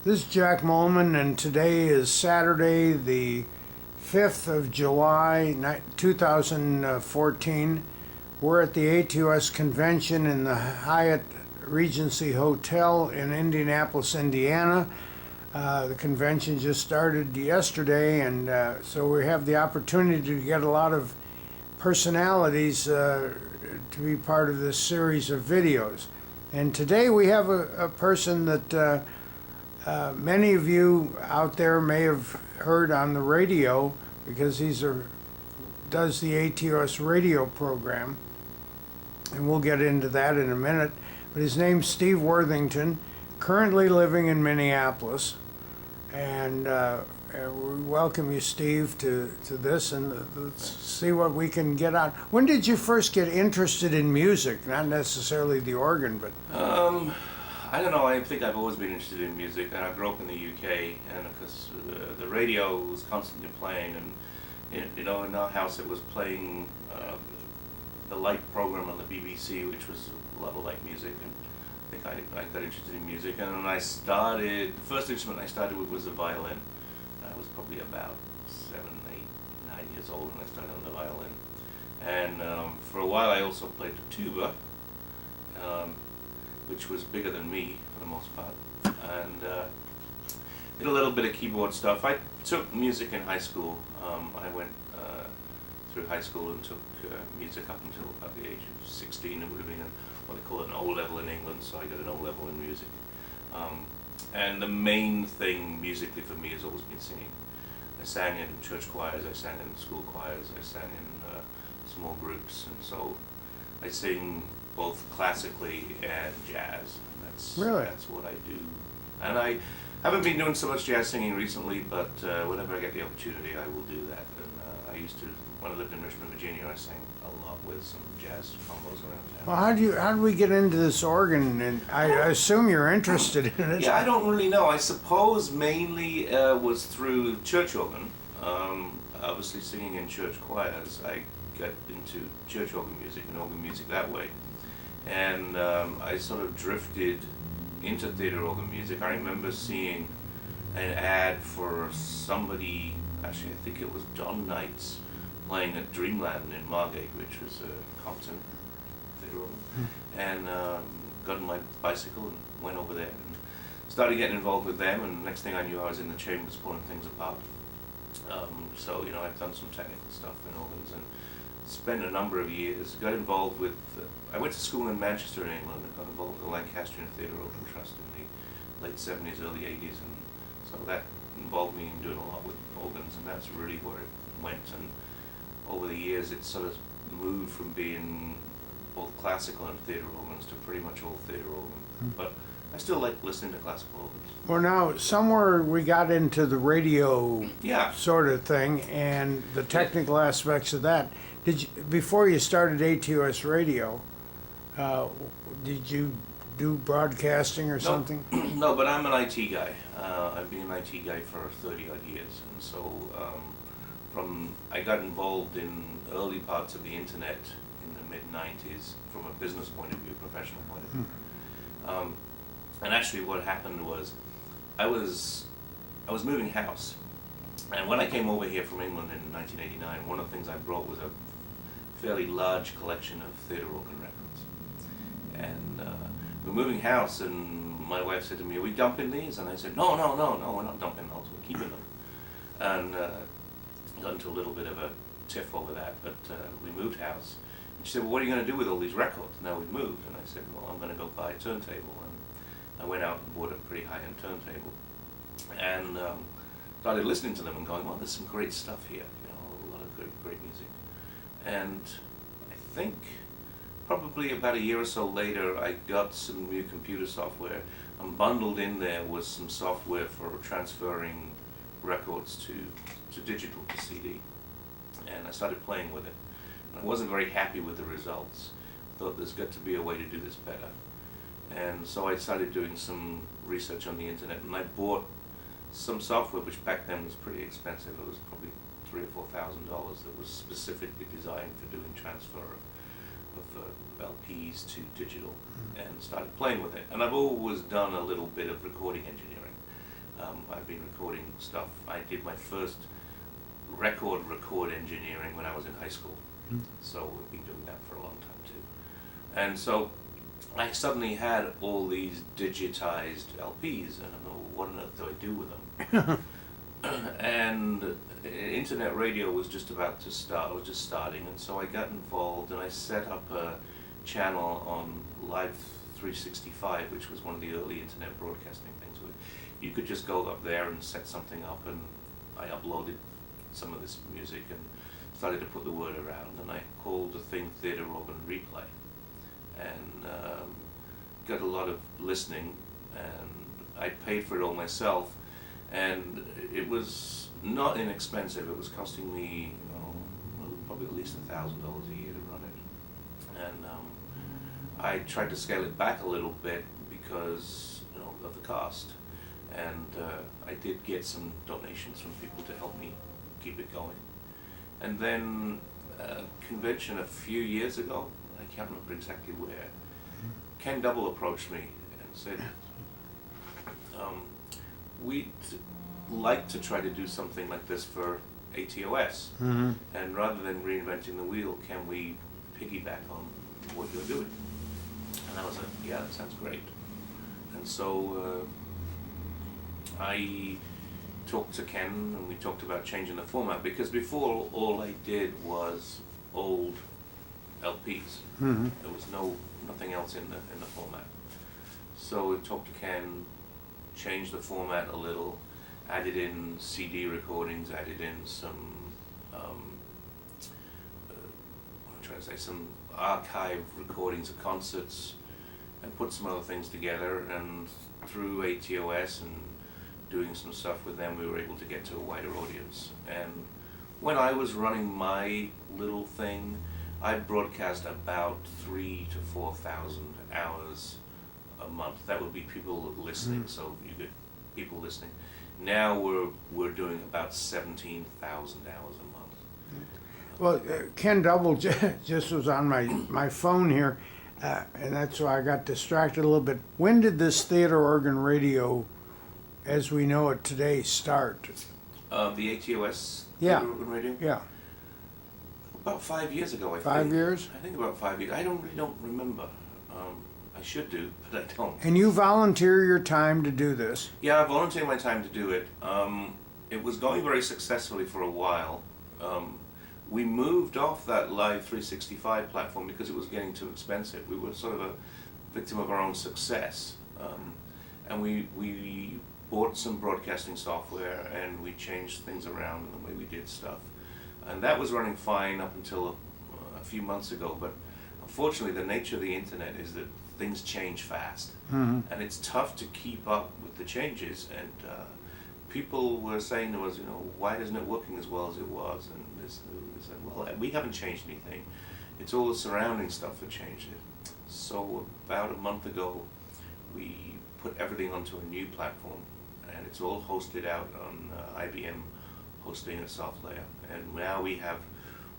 This is Jack Moelmann, and today is Saturday, the 5th of July, 2014. We're at the ATOS convention in the Hyatt Regency Hotel in Indianapolis, Indiana. The convention just started yesterday, and so we have the opportunity to get a lot of personalities to be part of this series of videos. And today we have a person that many of you out there may have heard on the radio, because does the ATOS Radio Program, and we'll get into that in a minute. But his name's Steve Worthington, currently living in Minneapolis, and we welcome you, Steve, to this, and let's see what we can get out. When did you first get interested in music? Not necessarily the organ, but I don't know. I think I've always been interested in music, and I grew up in the UK, and of course the radio was constantly playing, and in our house it was playing the light program on the BBC, which was a lot of light music, and I think I got interested in music. And then the first instrument I started with was a violin. I was probably about 7, 8, 9 years old when I started on the violin, and for a while I also played the tuba, which was bigger than me for the most part, and did a little bit of keyboard stuff. I took music in high school. I went through high school and took music up until about the age of 16. It would have been what they call an O level in England, so I got an O level in music. And the main thing musically for me has always been singing. I sang in church choirs, I sang in school choirs, I sang in small groups, and so I sing both classically and jazz. That's what I do. And I haven't been doing so much jazz singing recently, but whenever I get the opportunity, I will do that. And when I lived in Richmond, Virginia, I sang a lot with some jazz combos around town. well, how do we get into this organ? And I assume you're interested in it. Yeah, I don't really know. I suppose mainly was through church organ. Obviously, singing in church choirs, I got into church organ music and organ music that way. And I sort of drifted into theater organ music. I remember seeing an ad for somebody, actually I think it was Don Knight's, playing at Dreamland in Margate, which was a Compton theater organ, and got on my bicycle and went over there and started getting involved with them, and next thing I knew I was in the chambers pulling things apart. So I've done some technical stuff in organs and spent a number of years, got involved with, I went to school in Manchester in England and got involved with the Lancastrian Theatre Organ Trust in the late 70s, early 80s, and so that involved me in doing a lot with organs, and that's really where it went. And over the years it sort of moved from being both classical and theatre organs to pretty much all theatre organ. But I still like listening to classical organs. Well, now, somewhere we got into the radio sort of thing and the technical aspects of that. Before you started ATOS Radio, did you do broadcasting or something? No, but I'm an IT guy. I've been an IT guy for 30-odd years, and so I got involved in early parts of the internet in the mid-90s from a business point of view, professional point of view. And actually what happened was I was moving house, and when I came over here from England in 1989, one of the things I brought was a fairly large collection of theatre organ records. And we're moving house, and my wife said to me, "Are we dumping these?" And I said, No, we're not dumping those, we're keeping them. And got into a little bit of a tiff over that, but we moved house. And she said, "Well, what are you going to do with all these records now we've moved?" And I said, "Well, I'm going to go buy a turntable." And I went out and bought a pretty high-end turntable, and started listening to them and going, "Well, there's some great stuff here, a lot of great music." And I think probably about a year or so later, I got some new computer software, and bundled in there was some software for transferring records to digital, to CD. And I started playing with it. And I wasn't very happy with the results. I thought there's got to be a way to do this better. And so I started doing some research on the internet, and I bought some software which back then was pretty expensive. It was probably $3,000 or $4,000 that was specifically designed for doing transfer of LPs to digital, and started playing with it. And I've always done a little bit of recording engineering, I've been recording stuff. I did my first record engineering when I was in high school. So we've been doing that for a long time too. And so I suddenly had all these digitized LPs, and I don't know, what on earth do I do with them? And internet radio was just about to start, I was just starting, and so I got involved and I set up a channel on Live 365, which was one of the early internet broadcasting things. Where you could just go up there and set something up, and I uploaded some of this music and started to put the word around, and I called the thing Theatre Organ Replay, and got a lot of listening, and I paid for it all myself, and it was not inexpensive. It was costing me probably at least $1,000 a year to run it, and I tried to scale it back a little bit because of the cost, and I did get some donations from people to help me keep it going. And then a convention a few years ago, I can't remember exactly where, Ken Double approached me and said, we'd like to try to do something like this for ATOS, and rather than reinventing the wheel, can we piggyback on what you're doing? And I was like, yeah, that sounds great. And so I talked to Ken, and we talked about changing the format, because before all I did was old LPs. There was nothing else in the format. So we talked to Ken, changed the format a little, added in CD recordings, added in some some archive recordings of concerts, and put some other things together, and through ATOS and doing some stuff with them, we were able to get to a wider audience. And when I was running my little thing, I broadcast about 3,000 to 4,000 hours a month. That would be people listening, so you get people listening. Now we're doing about 17,000 hours a month. Well, Ken Double just was on my phone here, and that's why I got distracted a little bit. When did this theater organ radio, as we know it today, start? The ATOS Yeah. theater organ radio? Yeah. About 5 years ago, I think. 5 years? I think about 5 years. I don't remember. I should do, but I don't. And you volunteer your time to do this? Yeah, I volunteered my time to do it. It was going very successfully for a while. We moved off that Live 365 platform because it was getting too expensive. We were sort of a victim of our own success. And we bought some broadcasting software, and we changed things around in the way we did stuff. And that was running fine up until a few months ago, but unfortunately the nature of the internet is that things change fast, and it's tough to keep up with the changes, and people were saying to us, why isn't it working as well as it was? And they said, well, we haven't changed anything. It's all the surrounding stuff that changed it. So about a month ago, we put everything onto a new platform, and it's all hosted out on IBM hosting a soft layer. And now we have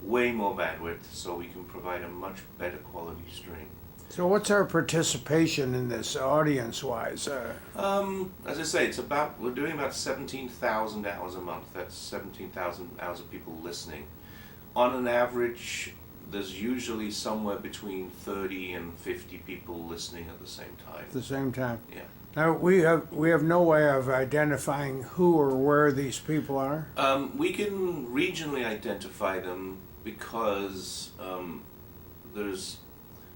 way more bandwidth, so we can provide a much better quality stream. So what's our participation in this audience-wise? As I say, we're doing about 17,000 hours a month. That's 17,000 hours of people listening. On an average, there's usually somewhere between 30 and 50 people listening at the same time. At the same time? Yeah. Now, we have no way of identifying who or where these people are? We can regionally identify them because there's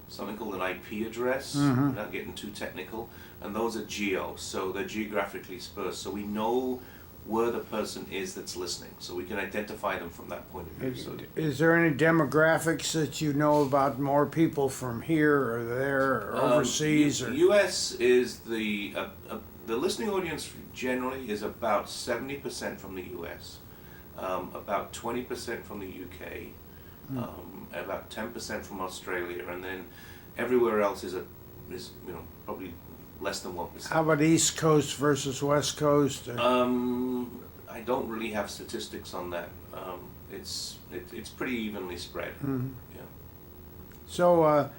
something called an IP address, without getting too technical, and those are geo, so they're geographically dispersed, so we know where the person is that's listening, so we can identify them from that point of view. So, is there any demographics that you know about, more people from here or there or overseas? U.S. is the listening audience generally is about 70% from the U.S., about 20% from the U.K., about 10% from Australia, and then everywhere else is probably less than 1%. How about East Coast versus West Coast? I don't really have statistics on that. It's pretty evenly spread. Yeah. So,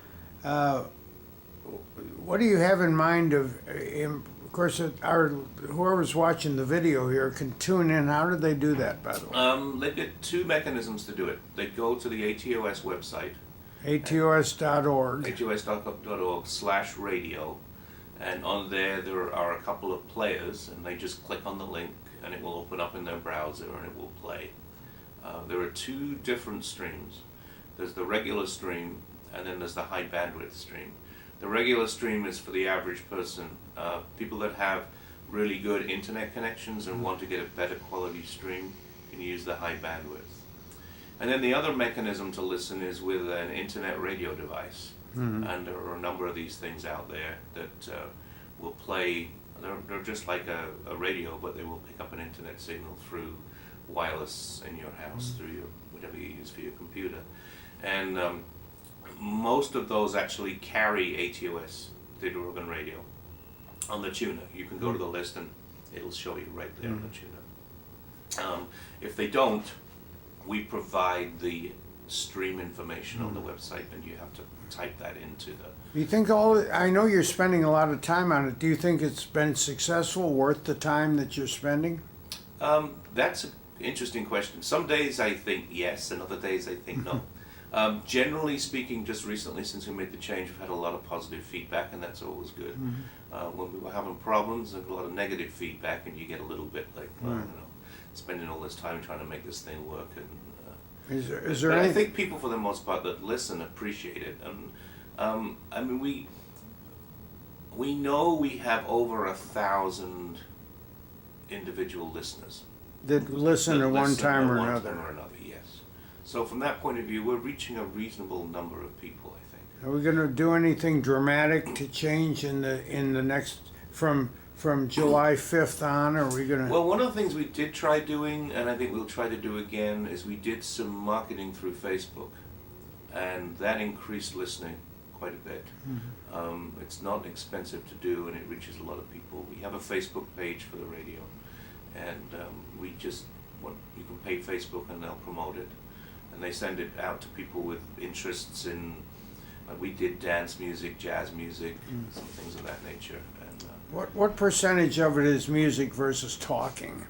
what do you have in mind of of course, whoever's watching the video here can tune in. How do they do that, by the way? They've got two mechanisms to do it. They go to the ATOS website, ATOS.org. atos.org/radio, and on there are a couple of players, and they just click on the link, and it will open up in their browser, and it will play. There are two different streams. There's the regular stream, and then there's the high bandwidth stream. The regular stream is for the average person. People that have really good internet connections and want to get a better quality stream can use the high bandwidth. And then the other mechanism to listen is with an internet radio device. And there are a number of these things out there that will play. They're just like a radio, but they will pick up an internet signal through wireless in your house, through your whatever you use for your computer. And most of those actually carry ATOS, Theatre Organ Radio, on the tuner. You can go to the list and it'll show you right there on the tuner. If they don't, we provide the stream information on the website, and you have to type that into the... You think I know you're spending a lot of time on it. Do you think it's been successful, worth the time that you're spending? That's an interesting question. Some days I think yes, and other days I think no. Generally speaking, just recently since we made the change, we've had a lot of positive feedback, and that's always good. When we were having problems, there's a lot of negative feedback, and you get a little bit like, well, you know, spending all this time trying to make this thing work. And is there but any... I think people, for the most part, that listen appreciate it. And I mean, we know we have over 1,000 individual listeners that listen at one time or another. Yes. So from that point of view, we're reaching a reasonable number of people, I think. Are we going to do anything dramatic to change in the next from July 5th on? Are we going to... Well, one of the things we did try doing, and I think we'll try to do again, is we did some marketing through Facebook, and that increased listening quite a bit. It's not expensive to do, and it reaches a lot of people. We have a Facebook page for the radio, and you can pay Facebook and they'll promote it, and they send it out to people with interests in, we did dance music, jazz music, some things of that nature. And what percentage of it is music versus talking?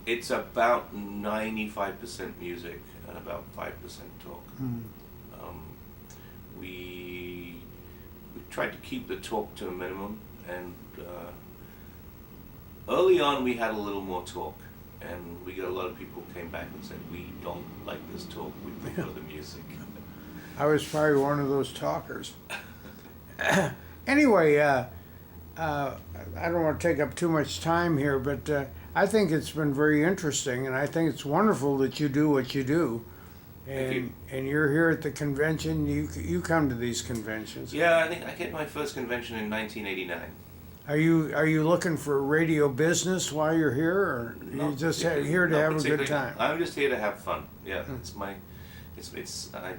It's about 95% music and about 5% talk. We tried to keep the talk to a minimum, and early on we had a little more talk, and we got a lot of people who came back and said, we don't like this talk, we prefer the music. I was probably one of those talkers. Anyway, I don't want to take up too much time here, but I think it's been very interesting, and I think it's wonderful that you do what you do. And you're here at the convention. You come to these conventions. Yeah, I think I hit my first convention in 1989. Are you looking for radio business while you're here, or you just here to have a good time? I'm just here to have fun. Yeah, I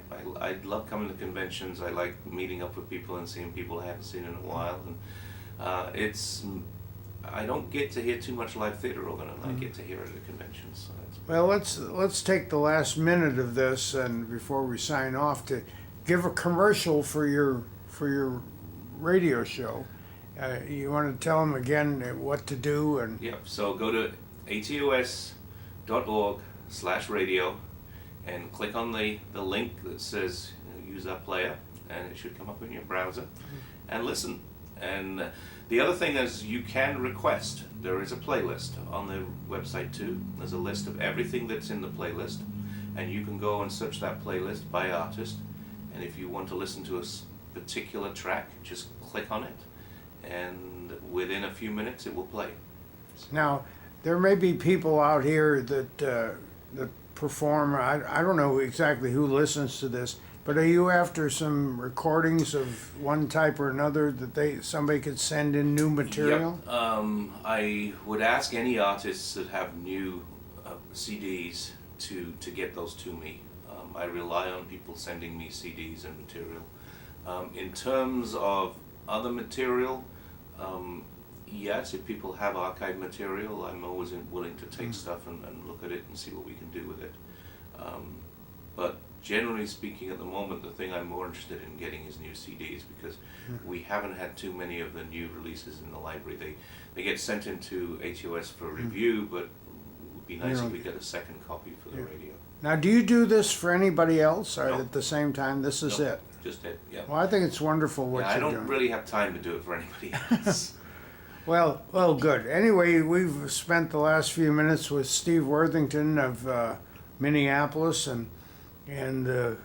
love coming to conventions. I like meeting up with people and seeing people I haven't seen in a while, and I don't get to hear too much live theater organ, and I get to hear it at conventions. So well, let's take the last minute of this, and before we sign off, to give a commercial for your radio show. You want to tell them again what to do? And yeah, so go to atos.org/radio and click on the link that says use our player, and it should come up in your browser, and listen. And the other thing is, you can request. There is a playlist on the website too. There's a list of everything that's in the playlist, and you can go and search that playlist by artist, and if you want to listen to a particular track, just click on it, and within a few minutes it will play. Now, there may be people out here that perform. I don't know exactly who listens to this, but are you after some recordings of one type or another that somebody could send in new material? Yep. I would ask any artists that have new CDs to get those to me. I rely on people sending me CDs and material. In terms of other material, yes, if people have archived material, I'm always willing to take stuff and look at it and see what we can do with it. But generally speaking, at the moment, the thing I'm more interested in getting is new CDs, because we haven't had too many of the new releases in the library. They get sent into ATOS for review, but it would be nice if we get a second copy for the radio. Now, do you do this for anybody else, or No. at the same time? This is No, it. Just it, yeah. Well, I think it's wonderful what Yeah, I you're don't doing. really have time to do it for anybody else. Well, good. Anyway, we've spent the last few minutes with Steve Worthington of Minneapolis, and the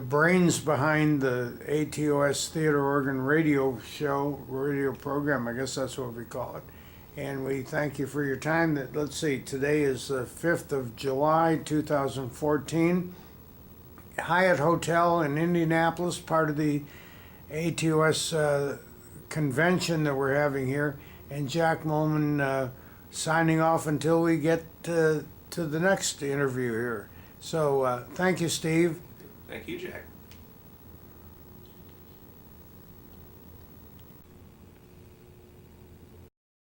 brains behind the ATOS Theater Organ radio program. I guess that's what we call it. And we thank you for your time. Let's see, today is the 5th of July, 2014. Hyatt Hotel in Indianapolis, part of the ATOS convention that we're having here. And Jack Moelmann signing off until we get to the next interview here. So thank you, Steve. Thank you, Jack.